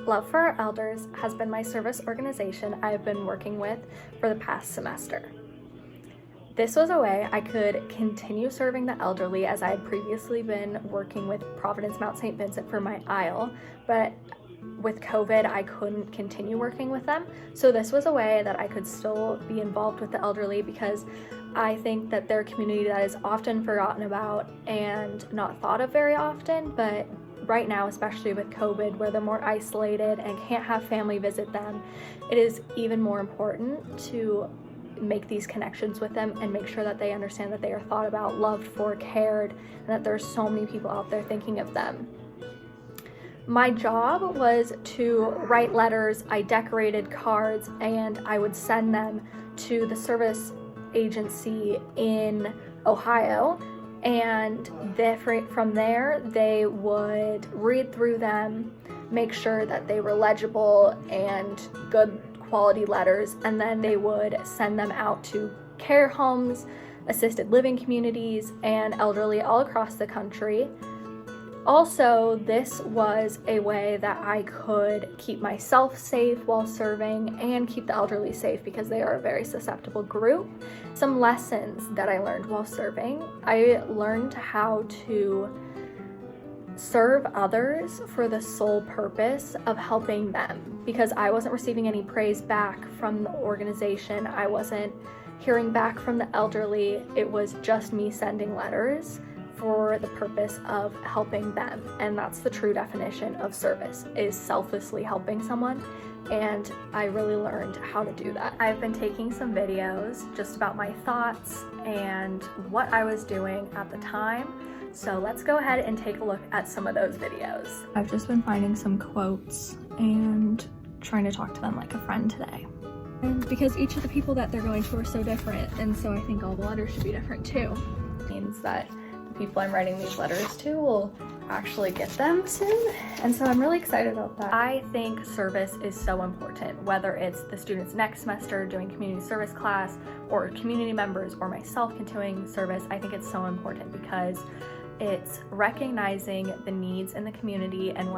Love for Our Elders has been my service organization I have been working with for the past semester. This was a way I could continue serving the elderly, as I had previously been working with Providence Mount St. Vincent for my aisle, but with COVID, I couldn't continue working with them. So this was a way that I could still be involved with the elderly, because I think that they're a community that is often forgotten about and not thought of very often, but right now, especially with COVID, where they're more isolated and can't have family visit them, it is even more important to make these connections with them and make sure that they understand that they are thought about, loved for, cared, and that there's so many people out there thinking of them. My job was to write letters. I decorated cards and I would send them to the service agency in Ohio, and from there they would read through them, make sure that they were legible and good quality letters, and then they would send them out to care homes, assisted living communities, and elderly all across the country. Also, this was a way that I could keep myself safe while serving and keep the elderly safe, because they are a very susceptible group. Some lessons that I learned while serving: I learned how to serve others for the sole purpose of helping them, because I wasn't receiving any praise back from the organization. I wasn't hearing back from the elderly. It was just me sending letters for the purpose of helping them. And that's the true definition of service, is selflessly helping someone. And I really learned how to do that. I've been taking some videos just about my thoughts and what I was doing at the time. So let's go ahead and take a look at some of those videos. I've just been finding some quotes and trying to talk to them like a friend today. And because each of the people that they're going to are so different, and so I think all the letters should be different too. It means that the people I'm writing these letters to will actually get them soon, and so I'm really excited about that. I think service is so important, whether it's the students next semester doing community service class, or community members, or myself continuing service. I think it's so important because it's recognizing the needs in the community and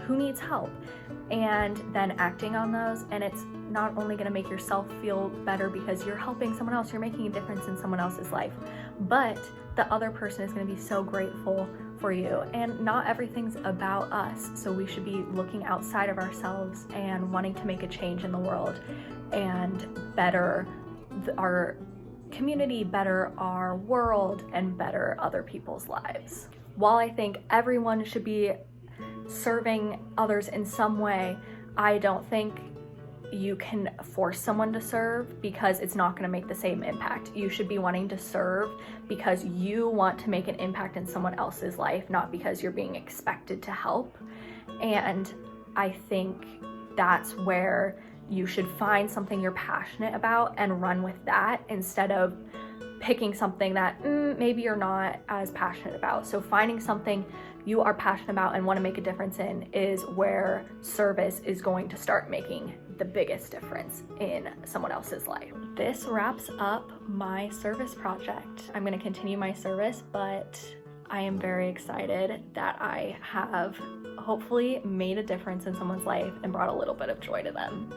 who needs help, and then acting on those. And it's not only going to make yourself feel better because you're helping someone else, you're making a difference in someone else's life, but the other person is going to be so grateful for you. And not everything's about us, so we should be looking outside of ourselves and wanting to make a change in the world and better our community, better our world, and better other people's lives. While I think everyone should be serving others in some way, I don't think you can force someone to serve, because it's not going to make the same impact. You should be wanting to serve because you want to make an impact in someone else's life, not because you're being expected to help. And I think that's where you should find something you're passionate about and run with that, instead of picking something that maybe you're not as passionate about. So finding something you are passionate about and want to make a difference in is where service is going to start making the biggest difference in someone else's life. This wraps up my service project. I'm going to continue my service, but I am very excited that I have hopefully made a difference in someone's life and brought a little bit of joy to them.